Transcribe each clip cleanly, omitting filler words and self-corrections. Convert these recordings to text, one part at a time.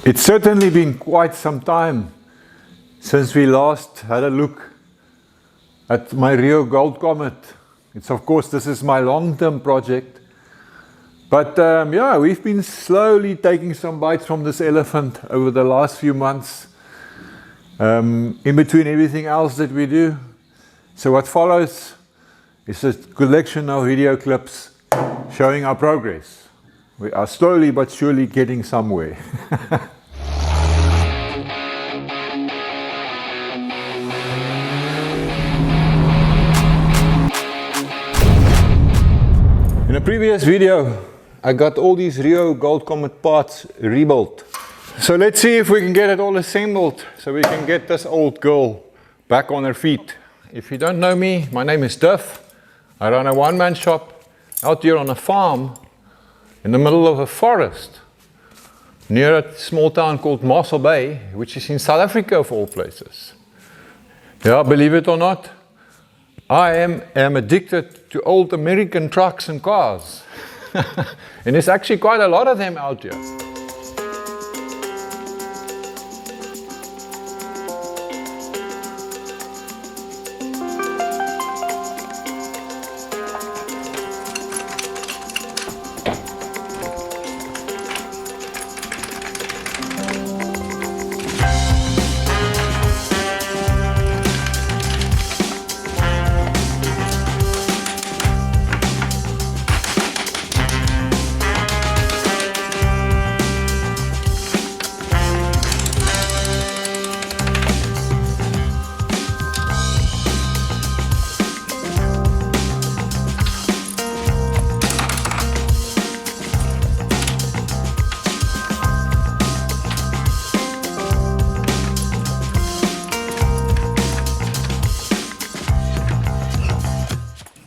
It's certainly been quite some time since we last had a look at my REO Gold Comet. It's of course, this is my long-term project. But yeah, we've been slowly taking some bites from this elephant over the last few months, in between everything else that we do. So what follows is a collection of video clips showing our progress. We are slowly but surely getting somewhere. In a previous video, I got all these REO Gold Comet parts rebuilt. So let's see if we can get it all assembled so we can get this old girl back on her feet. If you don't know me, my name is Duff. I run a one-man shop out here on a farm in the middle of a forest near a small town called Mossel Bay, which is in South Africa of all places. Yeah, believe it or not, I am addicted to old American trucks and cars. And there's actually quite a lot of them out here.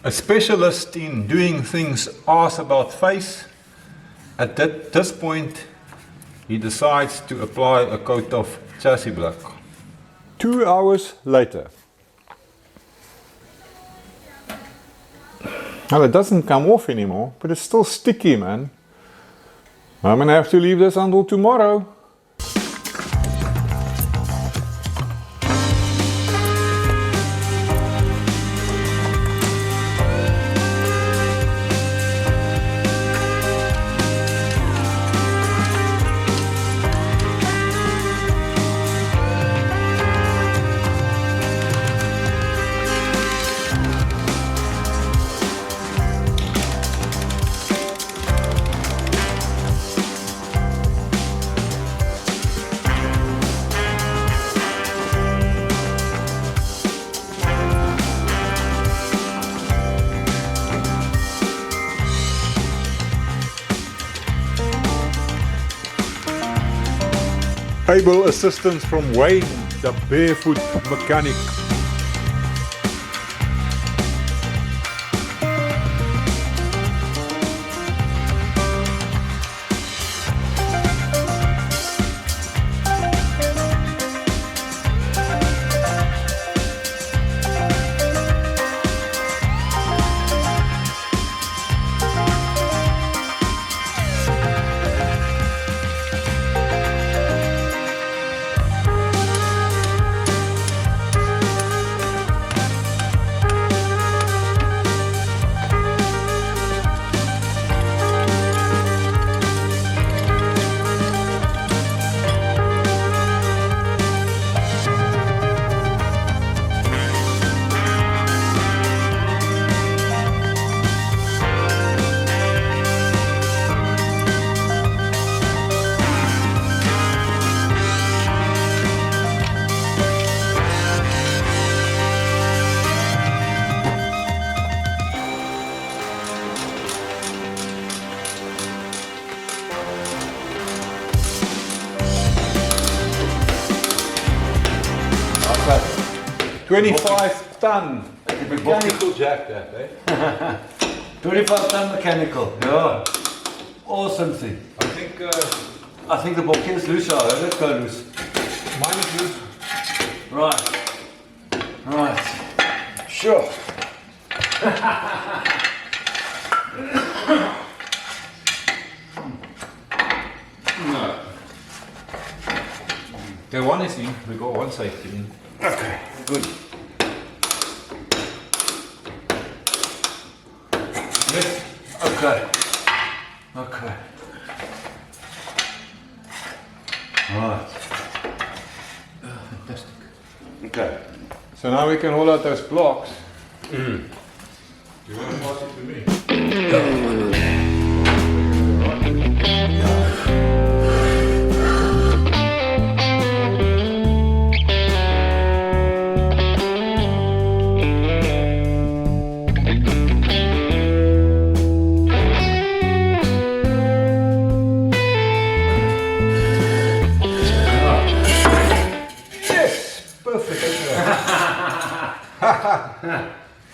A specialist in doing things arse about face. At this point, he decides to apply a coat of chassis black. 2 hours later. Now it doesn't come off anymore, but it's still sticky, man. I'm gonna have to leave this until tomorrow. Able assistance from Wayne, the barefoot mechanic. Okay. 25 ton mechanical jack that, eh? 25 ton mechanical, yeah. Awesome thing. I think the bulkhead is loose, I heard it go loose. Mine is loose. Right. Right. Sure. No. Okay, one is in. We got one safety in. Okay, good. Yes. Okay. Okay. Right. Fantastic. Okay. So now we can haul out those blocks. You want to pass it to me?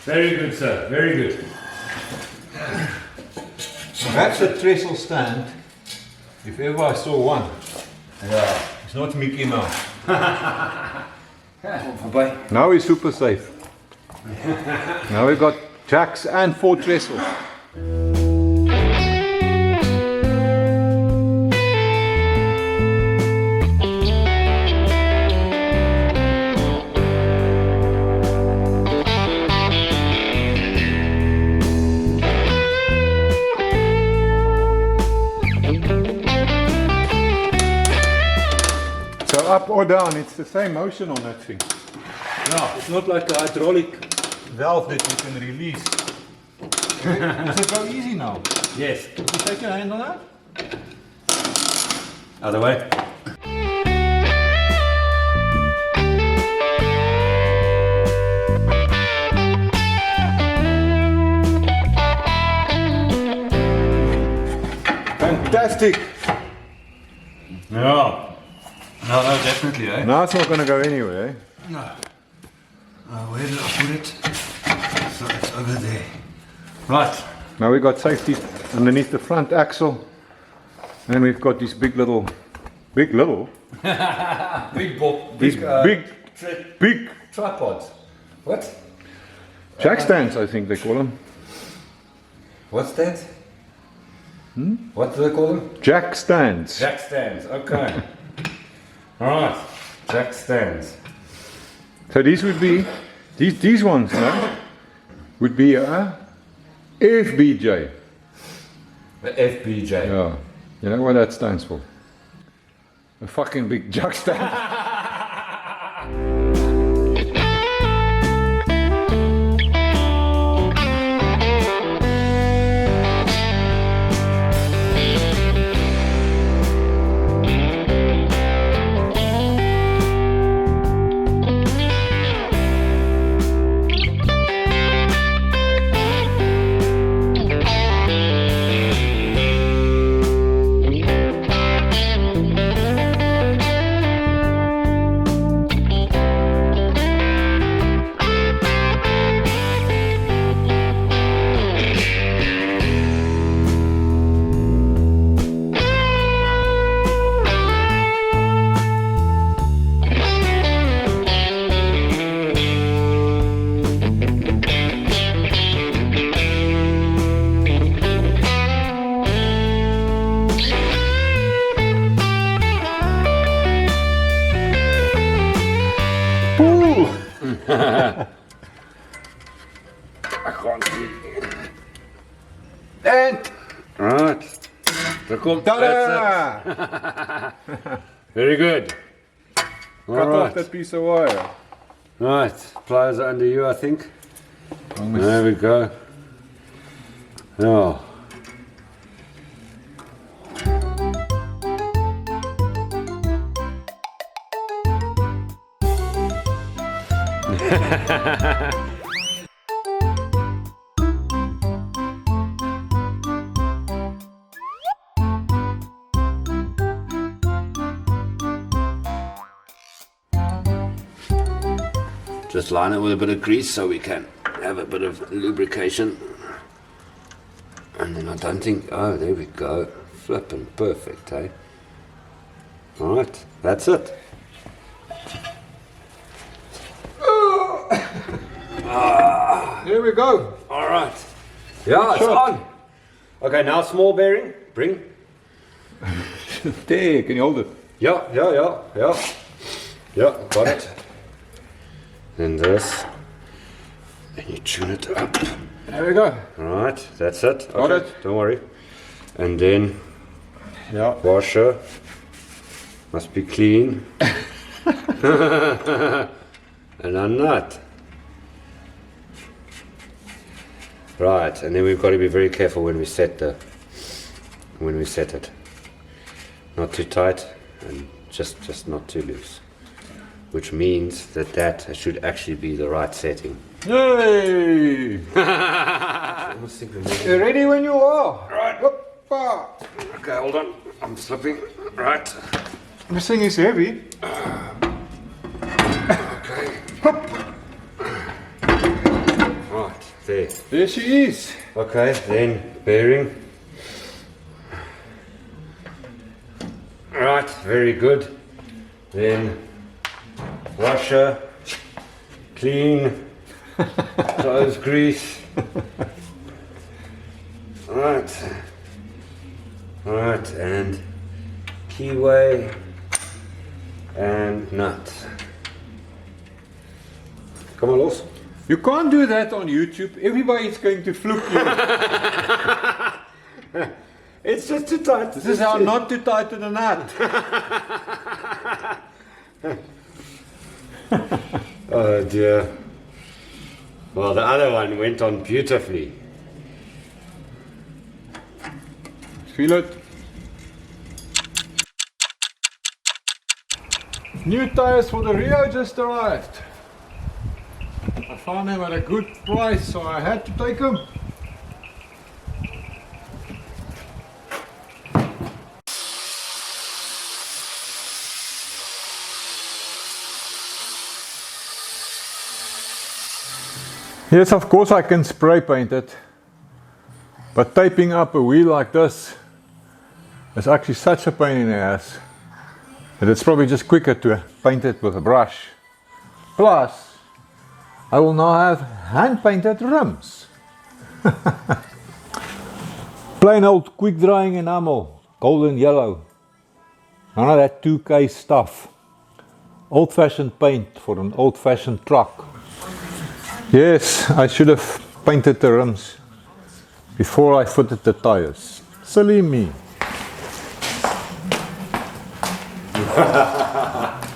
Very good, sir. Very good. That's a trestle stand, if ever I saw one. Yeah. It's not Mickey Mouse. Bye. Now we're super safe. Now we've got jacks and 4 trestles. So up or down, it's the same motion on that thing. No, it's not like a hydraulic. Valve that you can release. Does it go easy now? Yes. Can you take your hand on that? Other way. Fantastic! Yeah. No, definitely, eh? Now it's not going to go anywhere, eh? No. Where did I put it? So it's over there. Right. Now we've got safety underneath the front axle. And we've got these big little, Big these big tripods. What? jack stands, I think they call them. What stands? What do they call them? Jack stands. Jack stands. Okay. Alright. Jack stands. So these would be, these ones, no? Would be a FBJ. The FBJ. Yeah. You know what that stands for? A fucking big jack stand. I can't see. And Alright. So come. ta-da! Very good. Cut off Alright. that piece of wire. Right. Pliers are under you, I think. There we go. Oh. Just line it with a bit of grease so we can have a bit of lubrication. And then I don't think, oh, there we go. Flipping perfect, eh? Alright, that's it. There we go. Alright. Yeah, it's on. Okay, now small bearing. Bring. There, can you hold it? Yeah. Yeah, got it. Then this. And you tune it up. There we go. Alright, that's it. Got Okay, it. don't worry. And then Yeah. washer must be clean. And a nut. Right, and then we've got to be very careful when we set it. Not too tight and just not too loose. Which means that should actually be the right setting. Yay! I almost think You're ready when you are. Right. Hoppa. Okay, hold on. I'm slipping. Right. This thing is heavy. Okay. Right, there. There she is. Okay, then bearing. Right, very good. Then washer, clean, clothes grease. Right, and keyway and nut. Come on, Los. You can't do that on YouTube. Everybody's going to fluke you. It's just too tight. This is how not to tighten a nut. Oh dear. Well, the other one went on beautifully. Feel it? New tires for the REO just arrived. I found them at a good price, so I had to take them. Yes, of course I can spray paint it, but taping up a wheel like this is actually such a pain in the ass that it's probably just quicker to paint it with a brush. Plus, I will now have hand painted rims. Plain old quick drying enamel, golden yellow. None of that 2K stuff. Old fashioned paint for an old fashioned truck. Yes, I should have painted the rims before I fitted the tires. Silly me.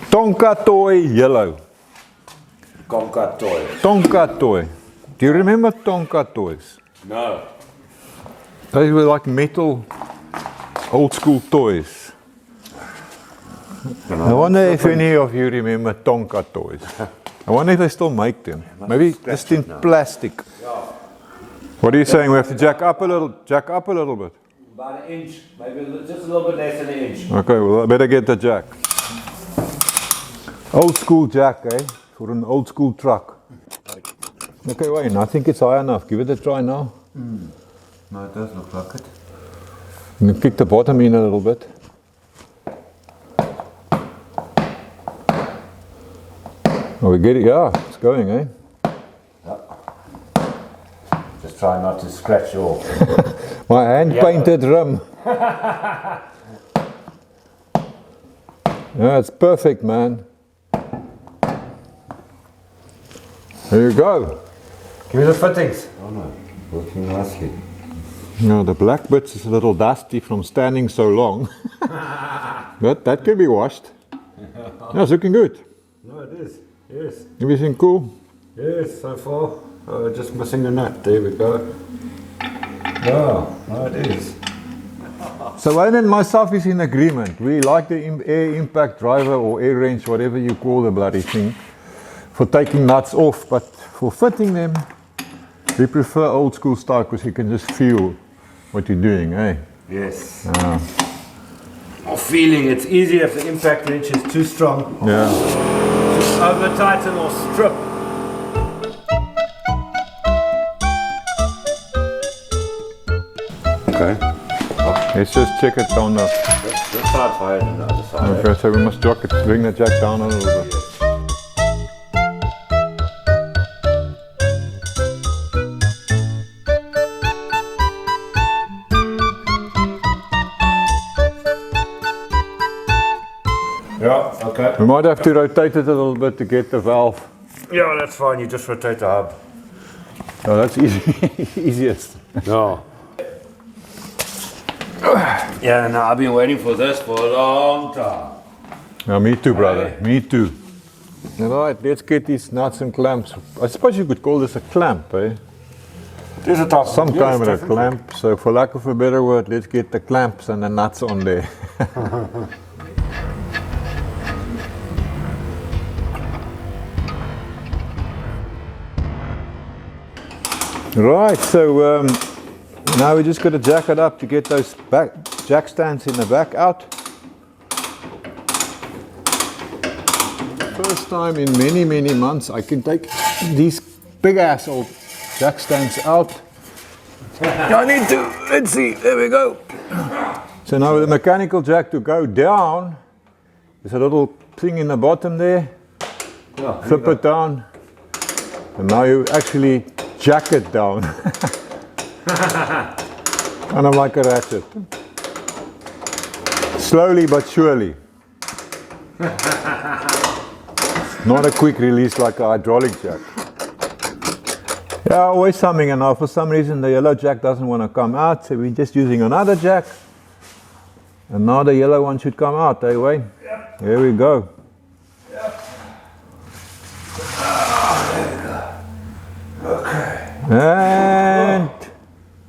Tonka toy yellow. Conca toy. Tonka toy. Do you remember Tonka toys? No. They were like metal, old school toys. I wonder if any of you remember Tonka toys. I wonder if they still make them. Maybe just in plastic. What are you saying? We have to jack up a little bit. About an inch, maybe just a little bit less than an inch. Okay, well I better get the jack. Old school jack, eh? For an old school truck. Okay, Wayne, I think it's high enough. Give it a try now. No, it does look like it. You can kick the bottom in a little bit. Oh, we get it, yeah, it's going, eh? Just try not to scratch your... My hand painted rim. Yeah, it's perfect, man. There you go. Give me the fittings. Oh no, working nicely. No, the black bits is a little dusty from standing so long. But that can be washed. Yeah, it's looking good. No, it is. Yes. Everything cool? Yes, so far. Just missing a nut. There we go. Yeah, no, it is. So Wayne and myself is in agreement. We like the air impact driver or air wrench, whatever you call the bloody thing, for taking nuts off, but for fitting them, we prefer old school style because you can just feel what you're doing, eh? Yes. Or feeling it's easier if the impact wrench is too strong. Yeah. Over tighten or strip. Okay. Let's just check it down now. This side's higher than the other side. Okay, so we must bring the jack down a little bit. Yeah, okay. We might have to rotate it a little bit to get the valve. Yeah, that's fine. You just rotate the hub. Oh, that's easy. Easiest. No. Yeah, no, I've been waiting for this for a long time. Yeah, me too, brother. Me too. Alright, let's get these nuts and clamps. I suppose you could call this a clamp, eh? There's a top. Some kind of a clamp. So for lack of a better word, let's get the clamps and the nuts on there. Right, so now we just got to jack it up to get those back jack stands in the back out. First time in many months I can take these big ass old jack stands out. I need to, let's see, there we go. So now with the mechanical jack to go down, there's a little thing in the bottom there. Yeah, Flip it down, and now you actually jack it down. Kind of like a ratchet. Slowly but surely. Not a quick release like a hydraulic jack. Yeah, always something, and now for some reason the yellow jack doesn't want to come out, so we're just using another jack. And now the yellow one should come out, eh, Wayne? Yep. There we go. Yep. Okay. And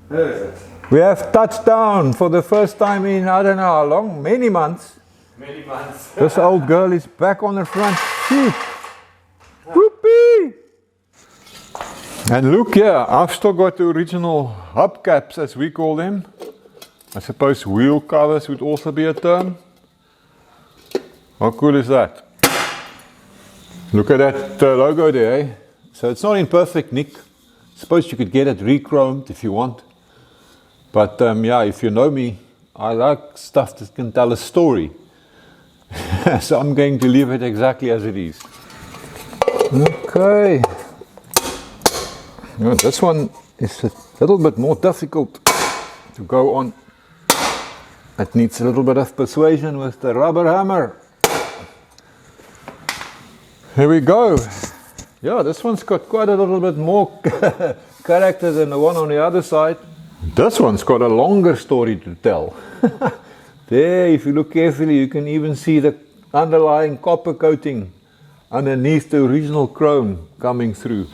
There is it. we have touched down for the first time in I don't know how long, many months. Many months. This old girl is back on her front feet. Whoopee! And look here, I've still got the original hubcaps as we call them. I suppose wheel covers would also be a term. How cool is that? Look at that logo there, eh? So it's not in perfect nick. Suppose you could get it re-chromed if you want. But yeah, if you know me, I like stuff that can tell a story. So I'm going to leave it exactly as it is. Okay. Now, this one is a little bit more difficult to go on. It needs a little bit of persuasion with the rubber hammer. Here we go. Yeah, this one's got quite a little bit more character than the one on the other side. This one's got a longer story to tell. There, if you look carefully, you can even see the underlying copper coating underneath the original chrome coming through.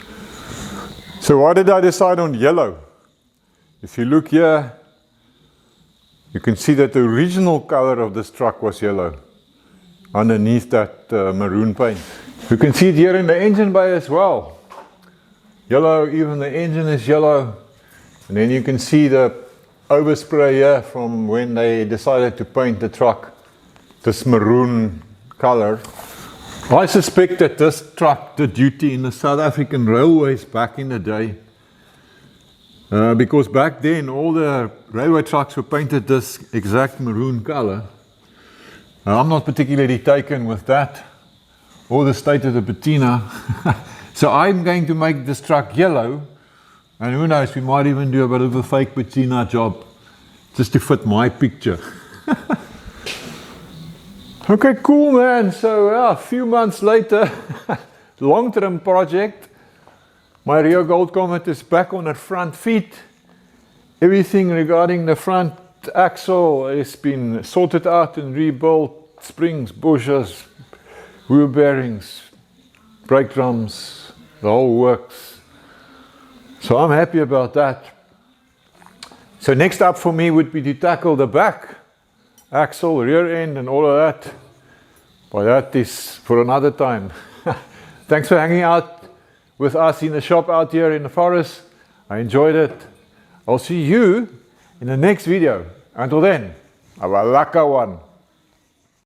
So why did I decide on yellow? If you look here, you can see that the original color of this truck was yellow underneath that maroon paint. You can see it here in the engine bay as well. Yellow, even the engine is yellow. And then you can see the overspray here from when they decided to paint the truck this maroon color. I suspect that this truck did duty in the South African railways back in the day. Because back then all the railway trucks were painted this exact maroon color. I'm not particularly taken with that or the state of the patina. So I'm going to make this truck yellow, and who knows, we might even do a bit of a fake patina job just to fit my picture. Okay, cool, man. So yeah, a few months later, long-term project. My REO Gold Comet is back on her front feet. Everything regarding the front axle has been sorted out and rebuilt. Springs, bushers, wheel bearings, brake drums, the whole works. So I'm happy about that. So next up for me would be to tackle the back axle, rear end and all of that. But that is for another time. Thanks for hanging out with us in the shop out here in the forest. I enjoyed it. I'll see you in the next video. Until then, have a lekker one.